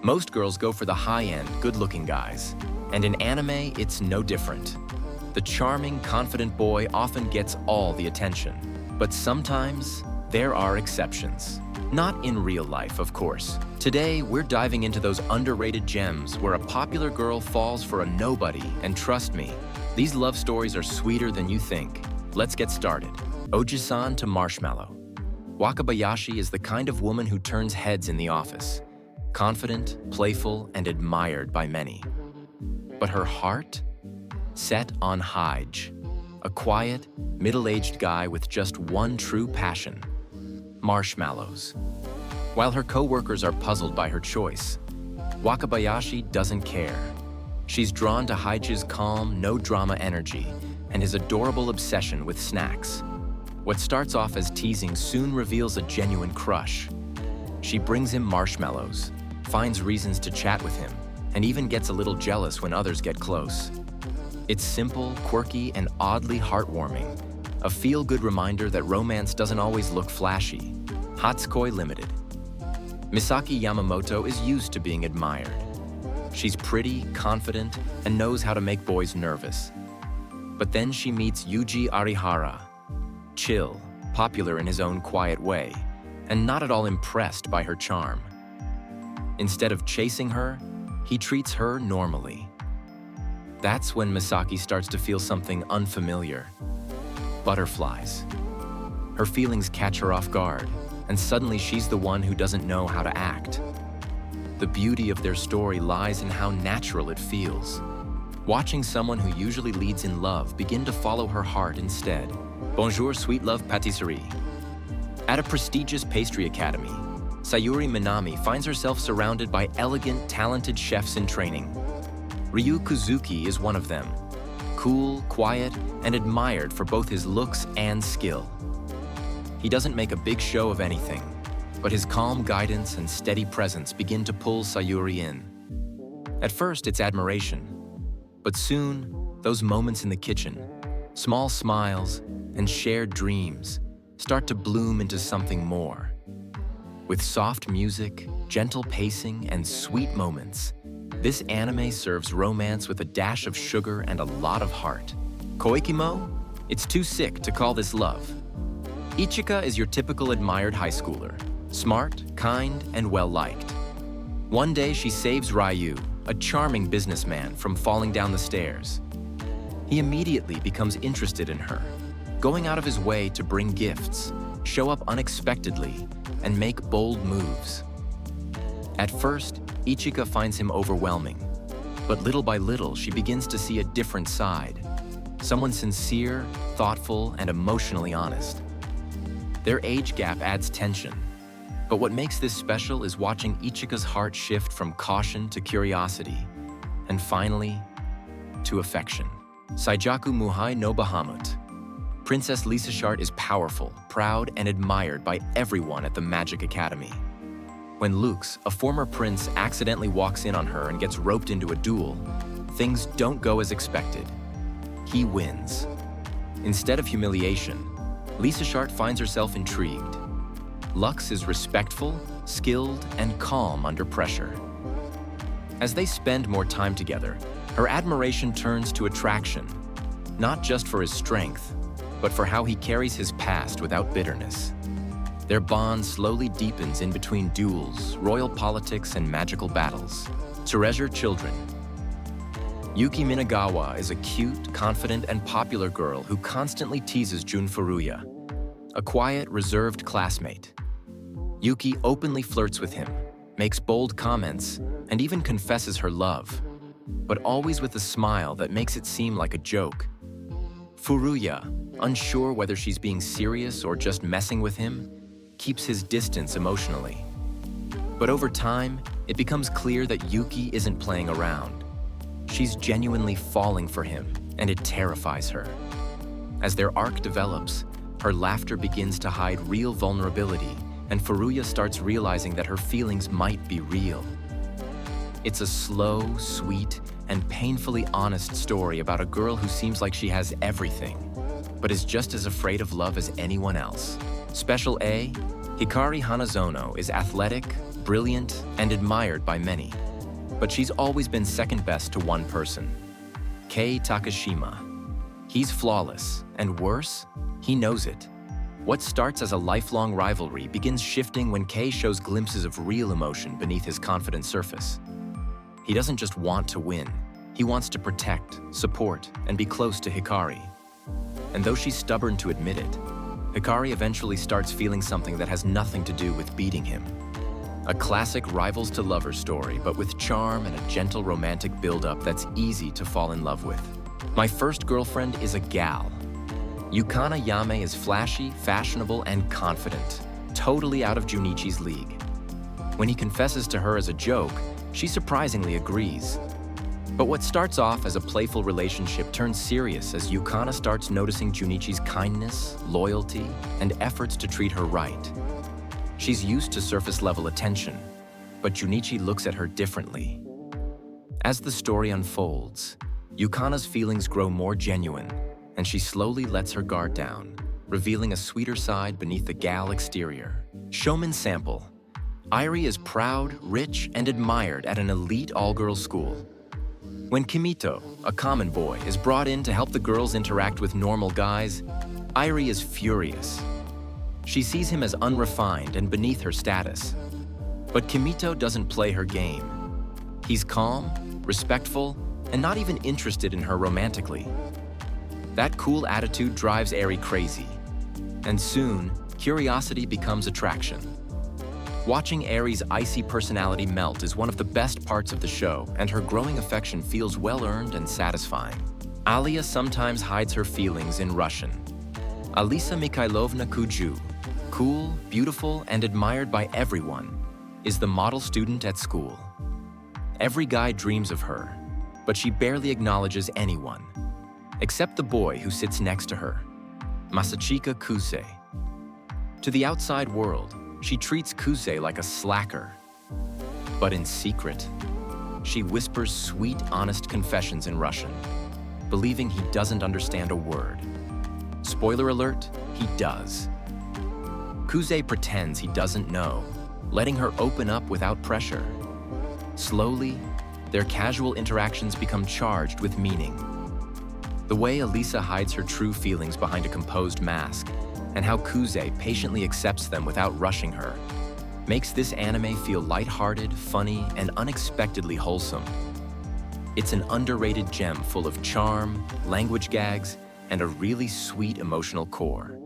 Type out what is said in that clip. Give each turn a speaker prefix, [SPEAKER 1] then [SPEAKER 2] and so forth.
[SPEAKER 1] Most girls go for the high-end, good-looking guys, and in anime, it's no different. The charming, confident boy often gets all the attention, but sometimes there are exceptions. Not in real life, of course. Today, we're diving into those underrated gems where a popular girl falls for a nobody, and trust me, these love stories are sweeter than you think. Let's get started. Oji-san to Marshmallow. Wakabayashi is the kind of woman who turns heads in the office. Confident, playful, and admired by many. But her heart? Set on Hyde, a quiet, middle-aged guy with just one true passion: marshmallows. While her co-workers are puzzled by her choice, Wakabayashi doesn't care. She's drawn to Hyde's calm, no-drama energy and his adorable obsession with snacks. What starts off as teasing soon reveals a genuine crush. She brings him marshmallows, finds reasons to chat with him, and even gets a little jealous when others get close. It's simple, quirky, and oddly heartwarming. A feel-good reminder that romance doesn't always look flashy. Hatsukoi Limited. Misaki Yamamoto is used to being admired. She's pretty, confident, and knows how to make boys nervous. But then she meets Yuji Arihara. Chill, popular in his own quiet way, and not at all impressed by her charm. Instead of chasing her, he treats her normally. That's when Misaki starts to feel something unfamiliar. Butterflies. Her feelings catch her off guard, and suddenly she's the one who doesn't know how to act. The beauty of their story lies in how natural it feels. Watching someone who usually leads in love begin to follow her heart instead. Bonjour, Sweet Love Patisserie. At a prestigious pastry academy, Sayuri Minami finds herself surrounded by elegant, talented chefs in training. Ryu Kuzuki is one of them. Cool, quiet, and admired for both his looks and skill. He doesn't make a big show of anything, but his calm guidance and steady presence begin to pull Sayuri in. At first, it's admiration, but soon, those moments in the kitchen, small smiles, and shared dreams start to bloom into something more. With soft music, gentle pacing, and sweet moments, this anime serves romance with a dash of sugar and a lot of heart. Koikimo? It's too sick to call this love. Ichika is your typical admired high schooler, smart, kind, and well-liked. One day she saves Ryu, a charming businessman, from falling down the stairs. He immediately becomes interested in her, going out of his way to bring gifts, show up unexpectedly, and make bold moves. At first, Ichika finds him overwhelming, but little by little she begins to see a different side. Someone sincere, thoughtful, and emotionally honest. Their age gap adds tension, but what makes this special is watching Ichika's heart shift from caution to curiosity, and finally, to affection. Saijaku Muhai no Bahamut. Princess Lisa Shart is powerful, proud, and admired by everyone at the Magic Academy. When Lux, a former prince, accidentally walks in on her and gets roped into a duel, things don't go as expected. He wins. Instead of humiliation, Lisa Shart finds herself intrigued. Lux is respectful, skilled, and calm under pressure. As they spend more time together, her admiration turns to attraction, not just for his strength, but for how he carries his past without bitterness. Their bond slowly deepens in between duels, royal politics, and magical battles. Treasure Children. Yuki Minagawa is a cute, confident, and popular girl who constantly teases Jun Furuya, a quiet, reserved classmate. Yuki openly flirts with him, makes bold comments, and even confesses her love, but always with a smile that makes it seem like a joke. Furuya, unsure whether she's being serious or just messing with him, keeps his distance emotionally. But over time, it becomes clear that Yuki isn't playing around. She's genuinely falling for him, and it terrifies her. As their arc develops, her laughter begins to hide real vulnerability, and Furuya starts realizing that her feelings might be real. It's a slow, sweet, and painfully honest story about a girl who seems like she has everything, but is just as afraid of love as anyone else. Special A, Hikari Hanazono is athletic, brilliant and admired by many. But she's always been second best to one person, Kei Takashima. He's flawless, and worse, he knows it. What starts as a lifelong rivalry begins shifting when Kei shows glimpses of real emotion beneath his confident surface. He doesn't just want to win, he wants to protect, support, and be close to Hikari. And though she's stubborn to admit it, Hikari eventually starts feeling something that has nothing to do with beating him. A classic rivals to lovers story, but with charm and a gentle romantic build-up that's easy to fall in love with. My first girlfriend is a gal. Yukana Yame is flashy, fashionable, and confident, totally out of Junichi's league. When he confesses to her as a joke, she surprisingly agrees. But what starts off as a playful relationship turns serious as Yukana starts noticing Junichi's kindness, loyalty, and efforts to treat her right. She's used to surface-level attention, but Junichi looks at her differently. As the story unfolds, Yukana's feelings grow more genuine, and she slowly lets her guard down, revealing a sweeter side beneath the gal exterior. Showman sample. Airi is proud, rich, and admired at an elite all-girls school. When Kimito, a common boy, is brought in to help the girls interact with normal guys, Airi is furious. She sees him as unrefined and beneath her status. But Kimito doesn't play her game. He's calm, respectful, and not even interested in her romantically. That cool attitude drives Airi crazy, and soon, curiosity becomes attraction. Watching Airi's icy personality melt is one of the best parts of the show, and her growing affection feels well-earned and satisfying. Alia sometimes hides her feelings in Russian. Alisa Mikhailovna Kuju, cool, beautiful, and admired by everyone, is the model student at school. Every guy dreams of her, but she barely acknowledges anyone, except the boy who sits next to her, Masachika Kusei. To the outside world, she treats Kusei like a slacker. But in secret, she whispers sweet, honest confessions in Russian, believing he doesn't understand a word. Spoiler alert, he does. Kusei pretends he doesn't know, letting her open up without pressure. Slowly, their casual interactions become charged with meaning. The way Alisa hides her true feelings behind a composed mask, and how Kusei patiently accepts them without rushing her, makes this anime feel lighthearted, funny, and unexpectedly wholesome. It's an underrated gem full of charm, language gags, and a really sweet emotional core.